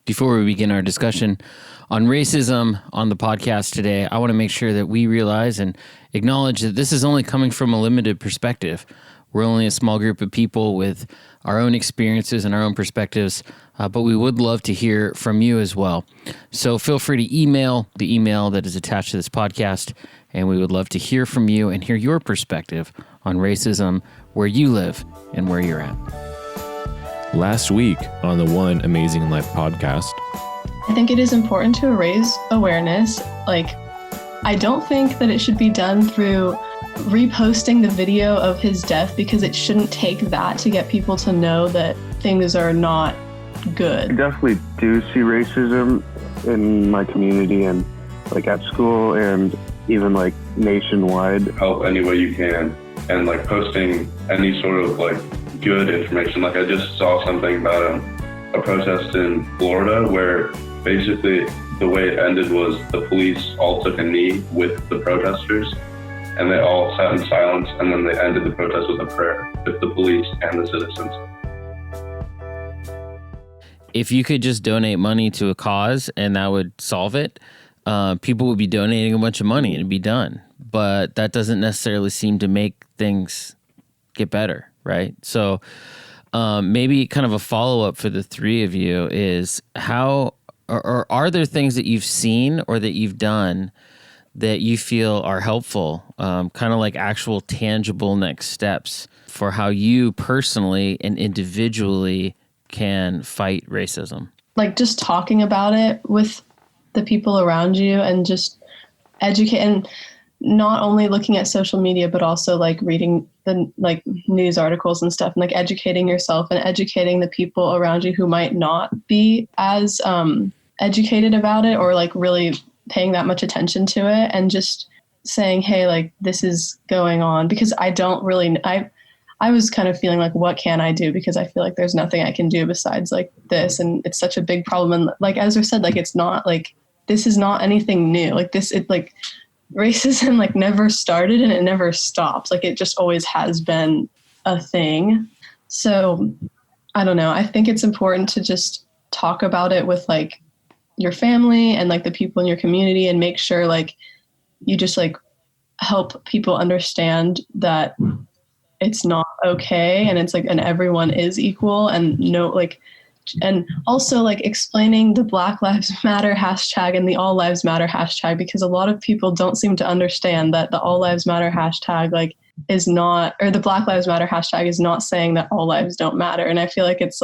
Before we begin our discussion on racism on the podcast today, I want to make sure that we realize and acknowledge that this is only coming from a limited perspective. We're only a small group of people with our own experiences and our own perspectives, but we would love to hear from you as well. So feel free to email the email that is attached to this podcast, and we would love to hear from you and hear your perspective on racism, where you live and where you're at. Last week on the One Amazing Life podcast, I think it is important to raise awareness. I don't think that it should be done through reposting the video of his death, because it shouldn't take that to get people to know that things are not good. I definitely do see racism in my community and at school and even nationwide. Help any way you can, and posting any sort of good information. I just saw something about a protest in Florida where basically the way it ended was the police all took a knee with the protesters and they all sat in silence, and then they ended the protest with a prayer with the police and the citizens. If you could just donate money to a cause and that would solve it, people would be donating a bunch of money and it'd be done. But that doesn't necessarily seem to make things get better. Right. So maybe kind of a follow up for the three of you is how or are there things that you've seen or that you've done that you feel are helpful, kind of like actual tangible next steps for how you personally and individually can fight racism? Just talking about it with the people around you and just educate, and not only looking at social media, but also reading the news articles and stuff, and educating yourself and educating the people around you who might not be as educated about it or really paying that much attention to it, and just saying, hey, this is going on, because I don't really, I was kind of feeling what can I do? Because I feel there's nothing I can do besides this. And it's such a big problem. And Ezra said, it's not this is not anything new. Racism never started and it never stops. It just always has been a thing. So I don't know. I think it's important to just talk about it with your family and the people in your community, and make sure you just help people understand that it's not okay, and it's and everyone is equal, and and also explaining the Black Lives Matter hashtag and the All Lives Matter hashtag, because a lot of people don't seem to understand that the All Lives Matter hashtag is not, or the Black Lives Matter hashtag is not saying that all lives don't matter. And I feel it's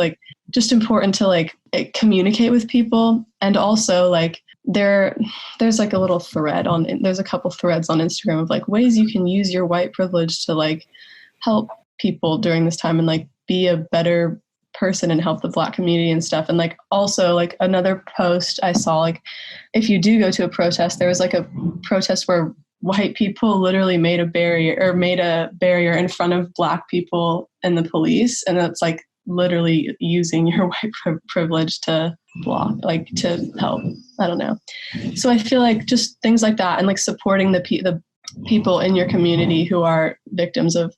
just important to communicate with people. And also there's a little thread there's a couple threads on Instagram of ways you can use your white privilege to help people during this time and be a better person and help the Black community and stuff. And also another post I saw, if you do go to a protest, there was a protest where white people literally made a barrier in front of Black people and the police, and that's literally using your white privilege to block, to help. I don't know. So I feel just things like that, and supporting the people in your community who are victims of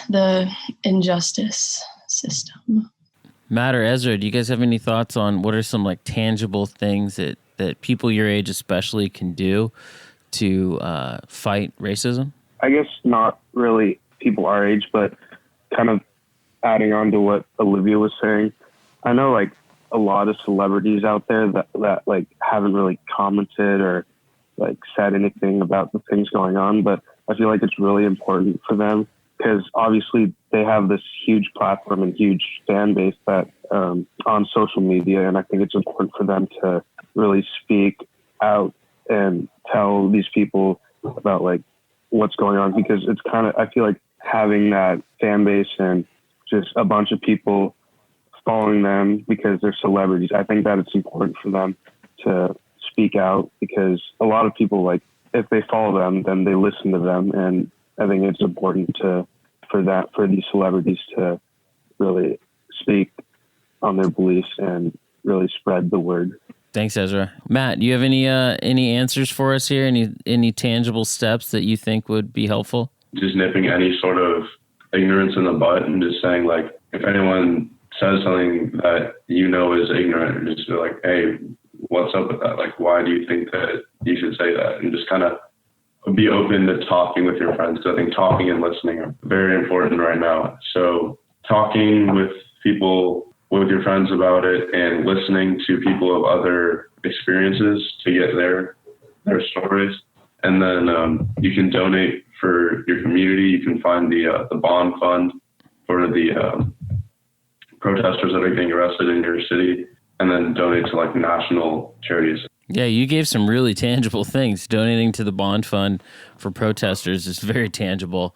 the injustice system. Matt or Ezra, do you guys have any thoughts on what are some tangible things that people your age especially can do to fight racism? I guess not really people our age, but kind of adding on to what Olivia was saying. I know a lot of celebrities out there that haven't really commented or said anything about the things going on, but I feel it's really important for them, because obviously they have this huge platform and huge fan base that on social media, and I think it's important for them to really speak out and tell these people about what's going on, because it's I feel having that fan base and just a bunch of people following them because they're celebrities, I think that it's important for them to speak out, because a lot of people if they follow them, then they listen to them, and I think it's important for these celebrities to really speak on their beliefs and really spread the word. Thanks, Ezra. Matt, do you have any answers for us here? Any tangible steps that you think would be helpful? Just nipping any sort of ignorance in the butt and just saying if anyone says something that you know is ignorant, and just be like, hey, what's up with that? Like, why do you think that you should say that? And just kind of be open to talking with your friends. I think talking and listening are very important right now. So talking with people, with your friends about it, and listening to people of other experiences to get their stories. And then you can donate for your community. You can find the bond fund for the protesters that are getting arrested in your city, and then donate to like national charities. Yeah, you gave some really tangible things. Donating to the bond fund for protesters is a very tangible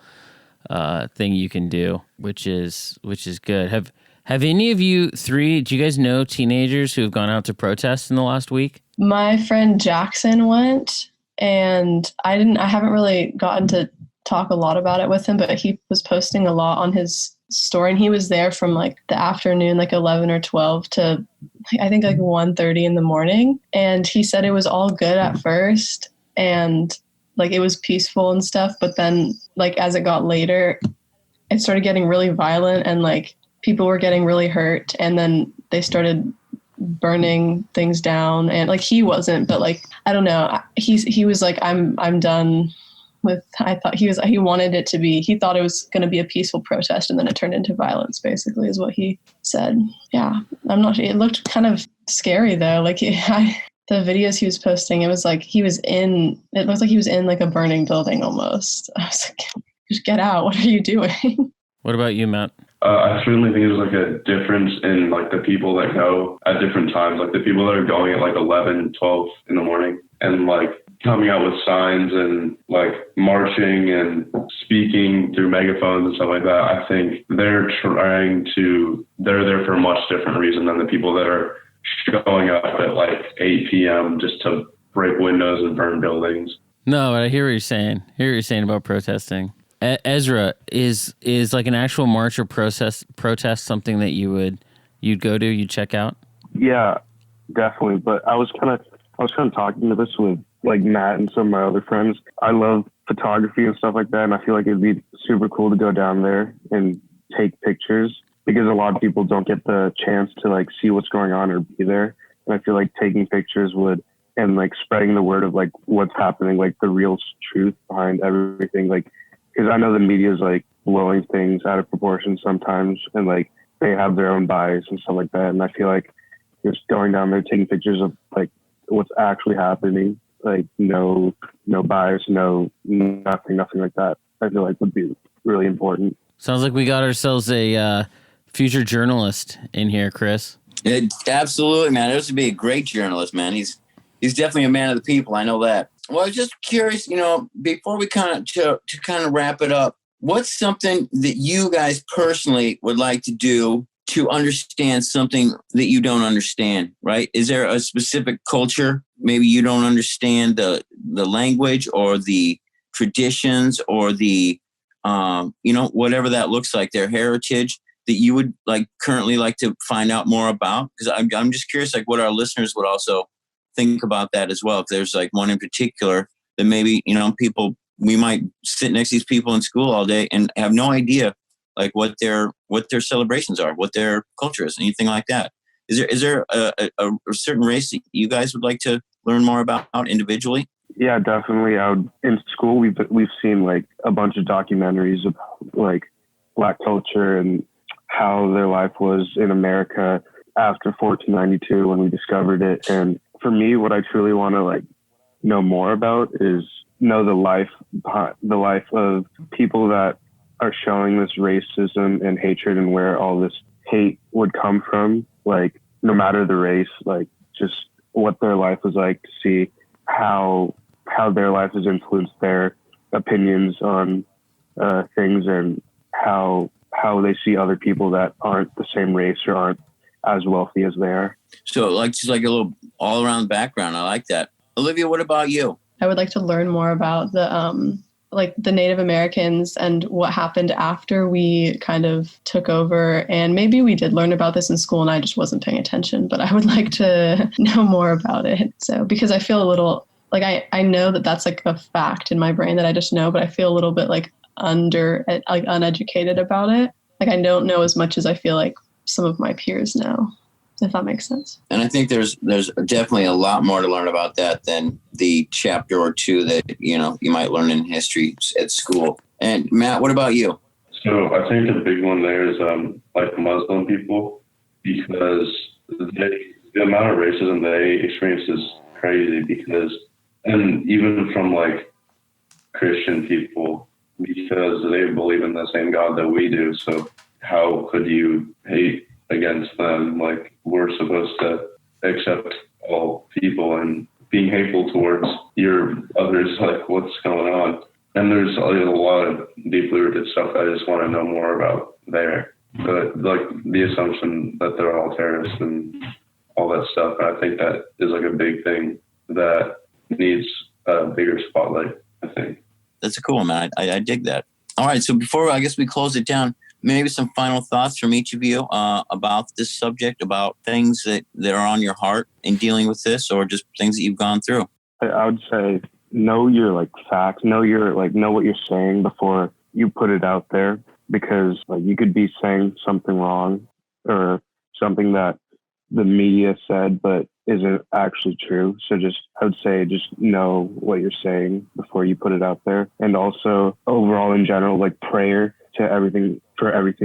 thing you can do, which is good. Have any of you three, do you guys know teenagers who have gone out to protest in the last week? My friend Jackson went, and I haven't really gotten to talk a lot about it with him, but he was posting a lot on his story, and he was there from like the afternoon, like 11 or 12 to I think like 1:30 in the morning. And he said it was all good at first and like it was peaceful and stuff, but then like as it got later, it started getting really violent and like people were getting really hurt, and then they started burning things down. And like he wasn't, but like I don't know, he was like I'm done with, I thought he wanted it to be, he thought it was going to be a peaceful protest, and then it turned into violence, basically, is what he said. Yeah, I'm not sure. It looked kind of scary though. Like the videos he was posting, it was like it looked like he was in like a burning building almost. I was like, just get out. What are you doing? What about you, Matt? I certainly think there's like a difference in like the people that go at different times, like the people that are going at like 11, 12 in the morning and like coming out with signs and like marching and speaking through megaphones and stuff like that. I think they're there for a much different reason than the people that are showing up at like 8 p.m. just to break windows and burn buildings. No, I hear what you're saying. I hear what you're saying about protesting. Ezra, is like an actual march or protest something that you'd go to, you'd check out? Yeah, definitely. But I was kind of talking to this with like Matt and some of my other friends. I love photography and stuff like that, and I feel like it'd be super cool to go down there and take pictures, because a lot of people don't get the chance to like see what's going on or be there. And I feel like taking pictures would, and like spreading the word of like what's happening, like the real truth behind everything, like, because I know the media is like blowing things out of proportion sometimes, and like they have their own bias and stuff like that. And I feel like just going down there, taking pictures of like what's actually happening, like no bias, nothing like that, I feel like would be really important. Sounds like we got ourselves a future journalist in here, Chris. Absolutely, man. This would be a great journalist, man. He's definitely a man of the people. I know that. Well, I was just curious, before we to wrap it up, what's something that you guys personally would like to do to understand something that you don't understand, right? Is there a specific culture? Maybe you don't understand the language or the traditions or the, whatever that looks like, their heritage that you would like currently like to find out more about? Because I'm just curious, like what our listeners would also think about that as well. If there's like one in particular that maybe, we might sit next to these people in school all day and have no idea like what their celebrations are, what their culture is, anything like that. Is there a certain race that you guys would like to learn more about individually? Yeah, definitely. In school, we've seen like a bunch of documentaries of like Black culture and how their life was in America after 1492 when we discovered it. And for me, what I truly want to like know more about is know the life of people that are showing this racism and hatred, and where all this hate would come from, like no matter the race, like just what their life was like, to see how their life has influenced their opinions on things, and how they see other people that aren't the same race or aren't as wealthy as they are. So like just like a little all around background. I like that. Olivia, what about you? I would like to learn more about the Native Americans and what happened after we kind of took over. And maybe we did learn about this in school and I just wasn't paying attention, but I would like to know more about it. So, because I feel a little like I know that that's like a fact in my brain that I just know, but I feel a little bit like uneducated about it. Like I don't know as much as I feel like some of my peers know, if that makes sense. And I think there's definitely a lot more to learn about that than the chapter or two that, you might learn in history at school. And Matt, what about you? So I think the big one there is like Muslim people, because the amount of racism they experience is crazy, and even from like Christian people, because they believe in the same God that we do. So how could you hate against them? Like, we're supposed to accept all people, and being hateful towards your others, like, what's going on? And there's a lot of deeply rooted stuff I just want to know more about there. But like the assumption that they're all terrorists and all that stuff. And I think that is like a big thing that needs a bigger spotlight, I think. That's a cool one, man. I dig that. All right. So before I guess we close it down, maybe some final thoughts from each of you about this subject, about things that are on your heart in dealing with this, or just things that you've gone through. I would say know your like facts, know what you're saying before you put it out there, because like you could be saying something wrong or something that the media said but isn't actually true. So I would say just know what you're saying before you put it out there. And also overall in general, like prayer for everything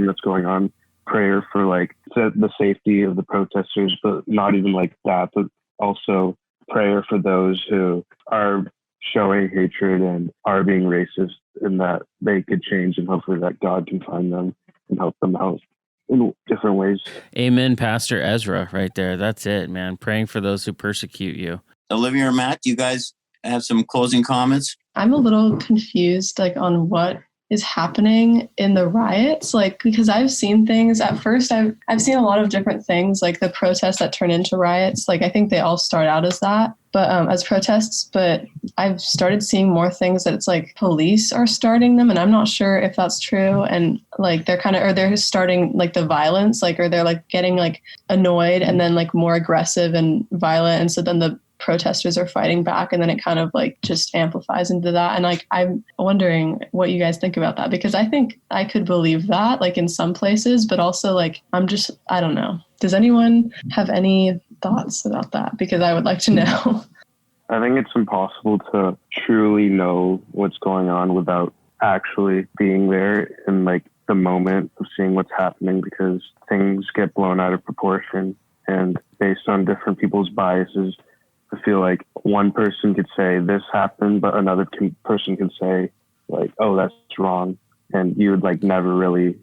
that's going on, prayer for like the safety of the protesters, but not even like that, but also prayer for those who are showing hatred and are being racist, and that they could change, and hopefully that God can find them and help them out in different ways. Amen, Pastor Ezra, right there. That's it, man. Praying for those who persecute you. Olivia or Matt, do you guys have some closing comments? I'm a little confused, like, on what is happening in the riots, like, because I've seen things. At first, I've seen a lot of different things, like the protests that turn into riots. Like, I think they all start out as that, but as protests. But I've started seeing more things that it's like police are starting them, and I'm not sure if that's true. And like they're starting like the violence, like, or they're like getting like annoyed and then like more aggressive and violent, and so then the protesters are fighting back, and then it kind of like just amplifies into that. And like, I'm wondering what you guys think about that, because I think I could believe that, like, in some places, but also like, I don't know. Does anyone have any thoughts about that? Because I would like to know. I think it's impossible to truly know what's going on without actually being there in like the moment of seeing what's happening, because things get blown out of proportion, and based on different people's biases, I feel like one person could say this happened, but another person can say like, oh, that's wrong. And you would like never really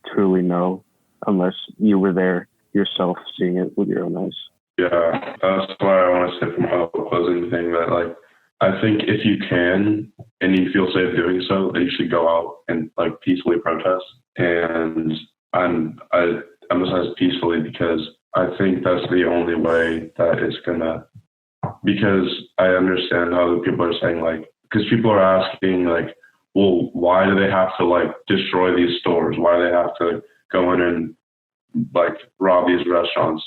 truly know unless you were there yourself seeing it with your own eyes. Yeah, that's why I want to say for my closing thing that like, I think if you can and you feel safe doing so, that you should go out and like peacefully protest. And I emphasize peacefully because I think that's the only way that it's gonna. Because I understand how the people are saying, like, because people are asking, like, well, why do they have to, like, destroy these stores? Why do they have to go in and, like, rob these restaurants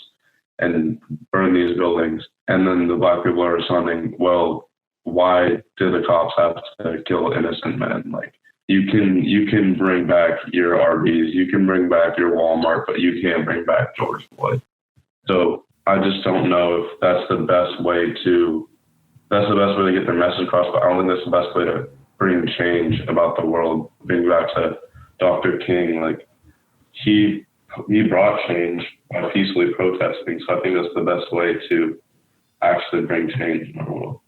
and burn these buildings? And then the Black people are responding, well, why do the cops have to kill innocent men? Like, you can bring back your Arby's, you can bring back your Walmart, but you can't bring back George Floyd. So I just don't know if that's the best way to get their message across, but I don't think that's the best way to bring change about the world. Being back to Dr. King, like he brought change by peacefully protesting. So I think that's the best way to actually bring change in our world.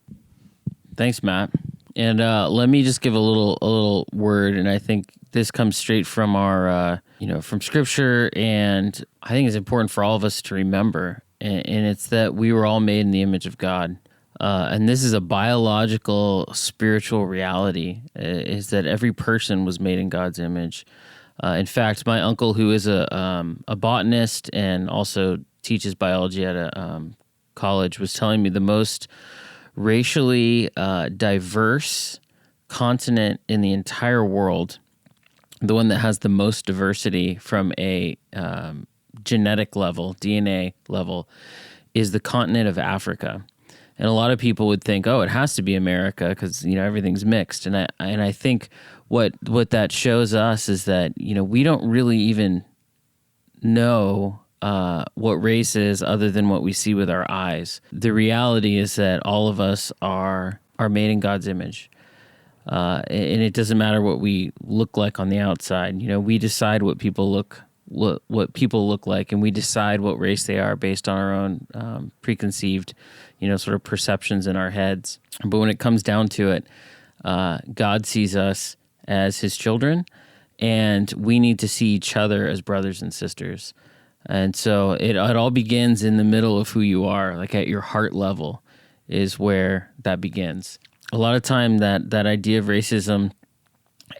Thanks, Matt. And let me just give a little word, and I think this comes straight from our, from Scripture, and I think it's important for all of us to remember. And it's that we were all made in the image of God. And this is a biological, spiritual reality, is that every person was made in God's image. In fact, my uncle, who is a botanist and also teaches biology at a college, was telling me the most racially diverse continent in the entire world, the one that has the most diversity from a genetic level, DNA level, is the continent of Africa. And a lot of people would think, oh, it has to be America because, everything's mixed. And I think what that shows us is that, we don't really even know what race is other than what we see with our eyes. The reality is that all of us are made in God's image. And it doesn't matter what we look like on the outside. You know, we decide what people look like, and we decide what race they are based on our own preconceived, sort of perceptions in our heads. But when it comes down to it, God sees us as his children, and we need to see each other as brothers and sisters. And so it all begins in the middle of who you are, like at your heart level is where that begins. A lot of time that idea of racism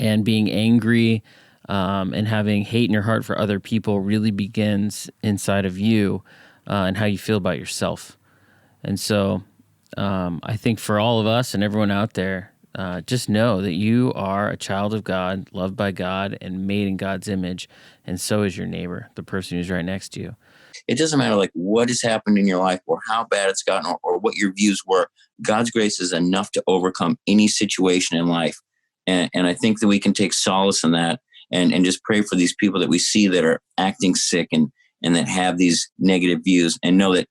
and being angry and having hate in your heart for other people really begins inside of you and how you feel about yourself. And so I think for all of us and everyone out there, just know that you are a child of God, loved by God, and made in God's image, and so is your neighbor, the person who's right next to you. It doesn't matter like what has happened in your life or how bad it's gotten or what your views were. God's grace is enough to overcome any situation in life. And I think that we can take solace in that and just pray for these people that we see that are acting sick and that have these negative views, and know that,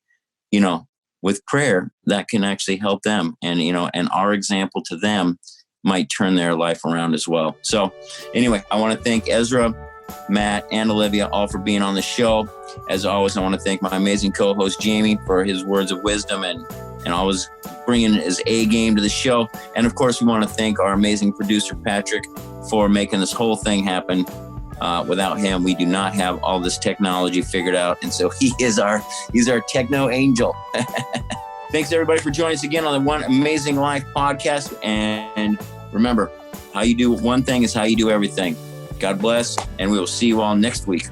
with prayer, that can actually help them. And, and our example to them might turn their life around as well. So anyway, I want to thank Ezra, Matt, and Olivia all for being on the show. As always, I want to thank my amazing co-host Jamie for his words of wisdom and always bringing his A game to the show. And of course, we want to thank our amazing producer Patrick for making this whole thing happen. Without him, we do not have all this technology figured out, and so he's our techno angel. Thanks everybody for joining us again on the One Amazing Life podcast. And remember, how you do one thing is how you do everything. God bless, and we will see you all next week.